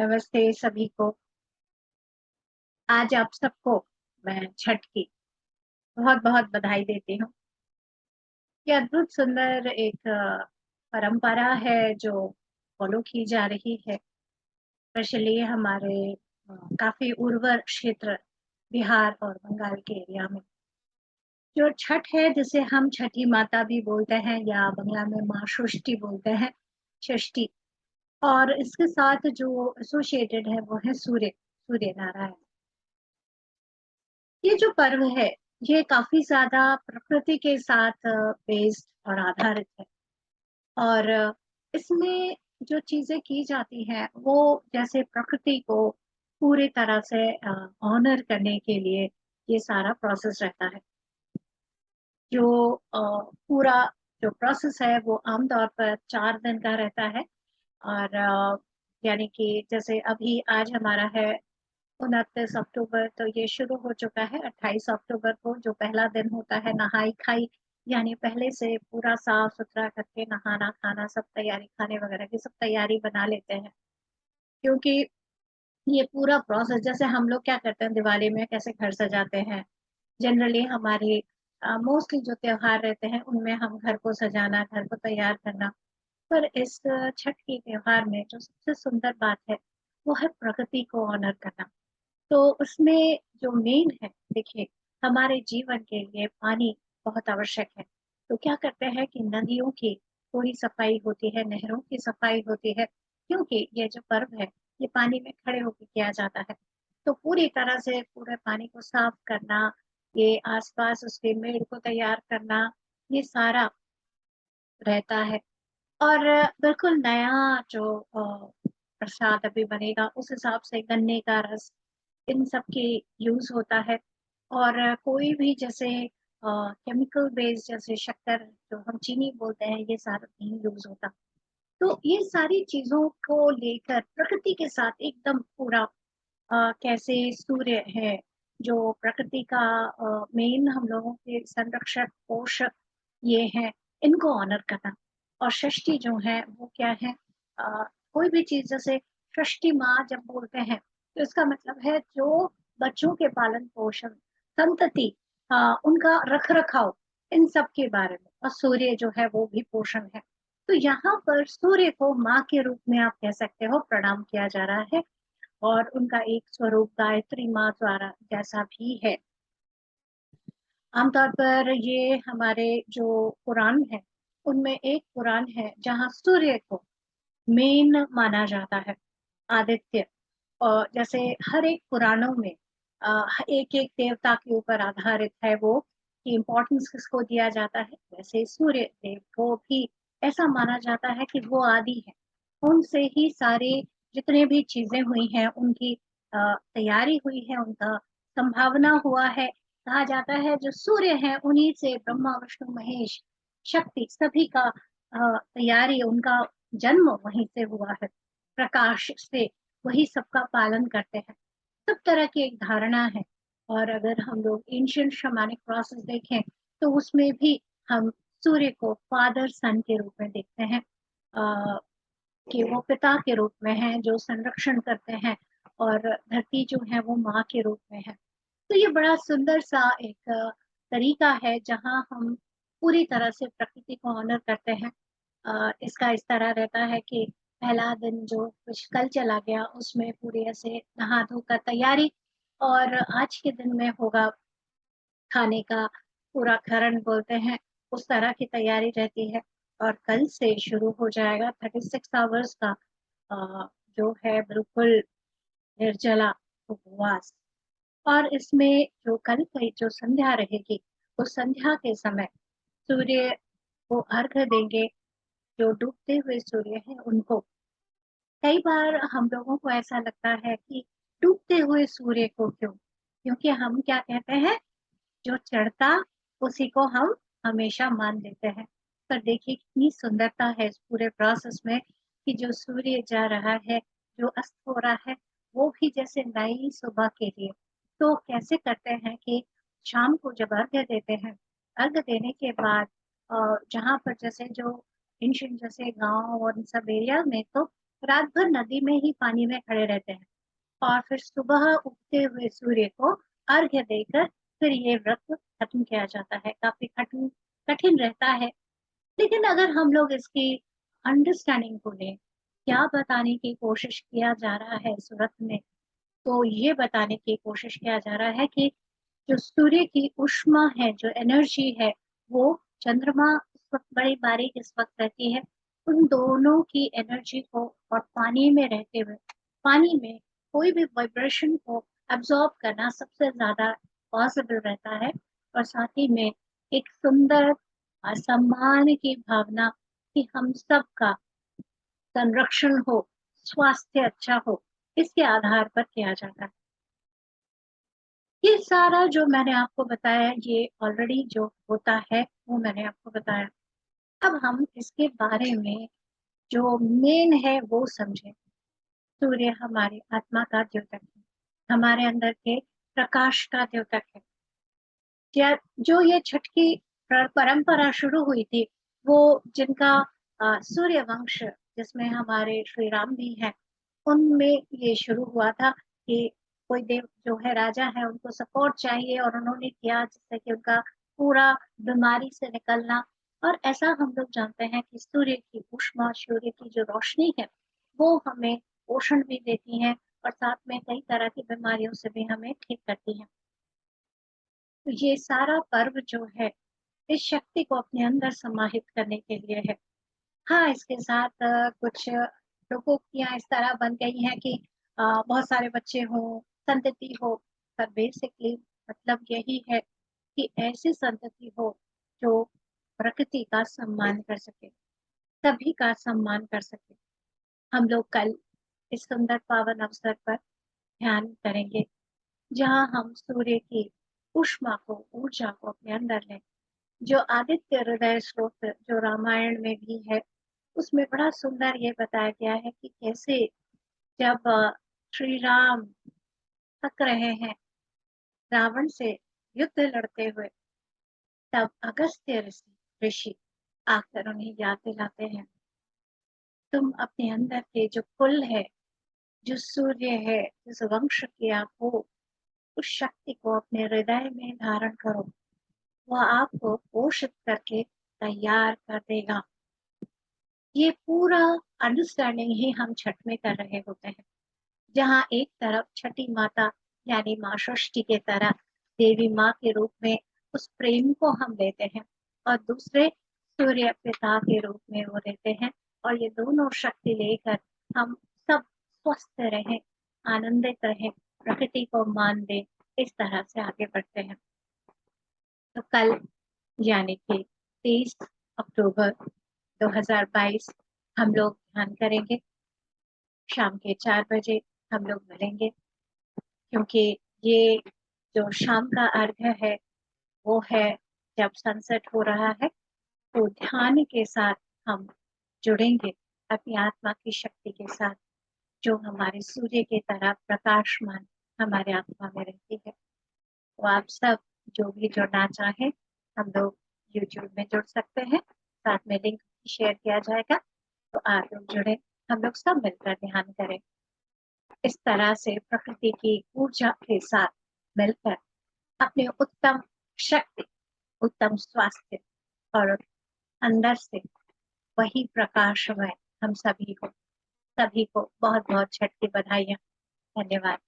नमस्ते सभी को। आज आप सबको मैं छठ की बहुत-बहुत बधाई देती हूँ। ये अद्भुत सुंदर एक परंपरा है जो फ़ॉलो की जा रही है, स्पेशली हमारे काफ़ी उर्वर क्षेत्र बिहार और बंगाल के एरिया में। जो छठ है जिसे हम छठी माता भी बोलते हैं या बंगला में माँ षष्ठी बोलते हैं, षष्ठी। और इसके साथ जो एसोसिएटेड है वो है सूर्य नारायण। ये जो पर्व है, ये काफ़ी ज़्यादा प्रकृति के साथ बेस्ड और आधारित है। और इसमें जो चीज़ें की जाती हैं, वो जैसे प्रकृति को पूरी तरह से ऑनर करने के लिए ये सारा प्रोसेस रहता है। जो पूरा जो प्रोसेस है, वो आम तौर पर 4 दिन का रहता है। और यानी कि जैसे अभी आज हमारा है 29 अक्टूबर, तो ये शुरू हो चुका है 28 अक्टूबर को, जो पहला दिन होता है नहाई-खाई, यानी पहले से पूरा साफ-सुथरा करके नहाना, खाना सब तैयारी, खाने वगैरह की सब तैयारी बना लेते हैं। क्योंकि ये पूरा प्रोसेस जैसे हम लोग क्या करते हैं दिवाली में कैसे घर सजाते हैं, जनरली हमारे मोस्टली जो त्योहार रहते हैं उनमें हम घर को सजाना, घर को तैयार करना। पर इस छठ के त्योहार में जो सबसे सुंदर बात है, वो है प्रकृति को ऑनर करना। तो उसमें जो मेन है, देखिए, हमारे जीवन के लिए पानी बहुत आवश्यक है। तो क्या करते हैं कि नदियों की थोड़ी सफाई होती है, नहरों की सफाई होती है, क्योंकि ये जो पर्व है, ये पानी में खड़े होके किया जाता है। तो पूरी तरह से पूरे पानी को साफ करना, ये आस-पास उसके मेढ़ को तैयार करना, ये सारा रहता है। और बिल्कुल नया जो प्रसाद अभी बनेगा, उस हिसाब से गन्ने का रस, इन सब की यूज़ होता है। और कोई भी जैसे केमिकल बेस्ड जैसे शक्कर जो हम चीनी बोलते हैं, ये सारा नहीं यूज़ होता। तो ये सारी चीज़ों को लेकर प्रकृति के साथ एकदम पूरा कैसे सूर्य है, जो प्रकृति का मेन हम लोगों के संरक्षक, पोषक ये हैं, इनको ऑनर करना। और षष्ठी जो है वो क्या है, कोई भी चीज़ जैसे षष्ठी माँ जब बोलते हैं, तो इसका मतलब है जो बच्चों के पालन-पोषण, संतति, उनका रख-रखाव, इन सब के बारे में। और सूर्य जो है वो भी पोषण है। तो यहाँ पर सूर्य को माँ के रूप में आप कह सकते हो प्रणाम किया जा रहा है। और उनका एक स्वरूप गायत्री माँ द्वारा जैसा भी है। आमतौर पर ये हमारे जो पुराण हैं, उनमें एक पुराण है जहाँ सूर्य को मेन माना जाता है, आदित्य। और जैसे हर एक पुराणों में एक-एक देवता के ऊपर आधारित है वो, कि इम्पोर्टेंस किसको दिया जाता है, वैसे सूर्य देव को भी ऐसा माना जाता है कि वो आदि है। उनसे ही सारे जितने भी चीज़ें हुई हैं, उनकी तैयारी हुई है, उनका संभावना हुआ है। कहा जाता है जो सूर्य हैं, उन्हीं से ब्रह्मा, विष्णु, महेश, शक्ति सभी का तैयारी, उनका जन्म वहीं से हुआ है। प्रकाश से वही सबका पालन करते हैं। सब तरह की एक धारणा है। और अगर हम लोग एंशिएंट शैमानिक प्रोसेस देखें, तो उसमें भी हम सूर्य को फादर सन के रूप में देखते हैं। अ, कि वो पिता के रूप में हैं जो संरक्षण करते हैं, और धरती जो है वो माँ के रूप में है। तो ये बड़ा सुंदर सा एक तरीका है जहाँ हम पूरी तरह से प्रकृति को ऑनर करते हैं। इसका इस तरह रहता है कि पहला दिन जो कुछ कल चला गया उसमें पूरी ऐसे नहा धोकर तैयारी, और आज के दिन में होगा खाने का पूरा खरण बोलते हैं, उस तरह की तैयारी रहती है। और कल से शुरू हो जाएगा 36 आवर्स का जो है बिल्कुल निर्जला उपवास। और इसमें जो कल की जो संध्या रहेगी, उस संध्या के समय सूर्य को अर्घ्य देंगे, जो डूबते हुए सूर्य हैं उनको। कई बार हम लोगों को ऐसा लगता है कि डूबते हुए सूर्य को क्यों? क्योंकि हम क्या कहते हैं, जो चढ़ता उसी को हम हमेशा मान लेते हैं। पर देखिए कितनी सुंदरता है इस पूरे प्रोसेस में, कि जो सूर्य जा रहा है, जो अस्त हो रहा है, वो भी जैसे नई सुबह के लिए। तो कैसे करते हैं कि शाम को जब अर्घ्य देते हैं, अर्घ्य देने के बाद जहाँ पर जैसे जो एंशिएंट जैसे गाँव और इन सब एरिया में तो रात भर नदी में ही पानी में खड़े रहते हैं और फिर सुबह उगते हुए सूर्य को अर्घ्य देकर फिर ये व्रत खत्म किया जाता है। काफी कठिन कठिन रहता है, लेकिन अगर हम लोग इसकी अंडरस्टैंडिंग को लें, क्या बताने की कोशिश किया जा रहा है इस व्रत में, तो ये बताने की कोशिश किया जा रहा है कि जो सूर्य की ऊष्मा है, जो एनर्जी है, वो चंद्रमा इस वक्त बड़ी बारीक इस वक्त रहती है, उन दोनों की एनर्जी को और पानी में रहते हुए पानी में कोई भी वाइब्रेशन को एब्जॉर्ब करना सबसे ज्यादा पॉसिबल रहता है। और साथ ही में एक सुंदर सम्मान की भावना कि हम सबका संरक्षण हो, स्वास्थ्य अच्छा हो, इसके आधार पर किया जाता है। ये सारा जो मैंने आपको बताया, ये ऑलरेडी जो होता है वो मैंने आपको बताया। अब हम इसके बारे में जो मेन है वो समझें। सूर्य हमारी आत्मा का द्योतक है, हमारे अंदर के प्रकाश का द्योतक है। जो ये छठ की परंपरा शुरू हुई थी, वो जिनका सूर्य वंश, जिसमें हमारे श्री राम भी हैं, उनमें ये शुरू हुआ था कि कोई देव जो है राजा है, उनको सपोर्ट चाहिए और उन्होंने किया जिससे कि उनका पूरा बीमारी से निकलना। और ऐसा हम लोग जानते हैं कि सूर्य की ऊष्मा, सूर्य की जो रोशनी है, वो हमें पोषण भी देती है और साथ में कई तरह की बीमारियों से भी हमें ठीक करती है। तो ये सारा पर्व जो है, इस शक्ति को अपने अंदर समाहित करने के लिए है। हाँ, इसके साथ कुछ प्रकोक्तियाँ इस तरह बन गई हैं कि बहुत सारे बच्चे हों, संतति हो, पर बेसिकली मतलब यही है कि ऐसी संतति हो जो प्रकृति का सम्मान कर सके, सभी का सम्मान कर सके। हम लोग कल इस सुंदर पावन अवसर पर ध्यान करेंगे, जहाँ हम सूर्य की ऊष्मा को, ऊर्जा को अपने अंदर लें। जो आदित्य हृदय स्रोत जो रामायण में भी है, उसमें बड़ा सुंदर ये बताया गया है कि कैसे जब श्री राम थक रहे हैं रावण से युद्ध लड़ते हुए, तब अगस्त्य ऋषि ऋषि आकर उन्हें याद दिलाते हैं, तुम अपने अंदर के जो कुल है, जो सूर्य है, जिस वंश के आप हो, उस शक्ति को अपने हृदय में धारण करो। वह आपको पोषित करके तैयार कर देगा। ये पूरा अंडरस्टैंडिंग ही हम छठ में कर रहे होते हैं, जहाँ एक तरफ छठी माता यानी माँ षष्ठी के तरह देवी माँ के रूप में उस प्रेम को हम लेते हैं, और दूसरे सूर्य पिता के रूप में वो लेते हैं। और ये दोनों शक्ति लेकर हम सब स्वस्थ रहें, आनंदित रहें, प्रकृति को मान दें, इस तरह से आगे बढ़ते हैं। तो कल यानी कि 30 अक्टूबर 2022 हम लोग ध्यान करेंगे। शाम के 4 बजे हम लोग मिलेंगे, क्योंकि ये जो शाम का अर्घ्य है वो है जब सनसेट हो रहा है, तो ध्यान के साथ हम जुड़ेंगे अपनी आत्मा की शक्ति के साथ, जो हमारे सूर्य की तरह प्रकाशमान हमारे आत्मा में रहती है। तो आप सब जो भी जुड़ना चाहें, हम लोग यूट्यूब में जुड़ सकते हैं, साथ में लिंक शेयर किया जाएगा, तो आप लोग जुड़े, हम लोग सब मिलकर ध्यान करें। इस तरह से प्रकृति की ऊर्जा के साथ मिलकर अपने उत्तम शक्ति, उत्तम स्वास्थ्य और अंदर से वही प्रकाशमय हम सभी को बहुत बहुत छठ की बधाइयाँ। धन्यवाद।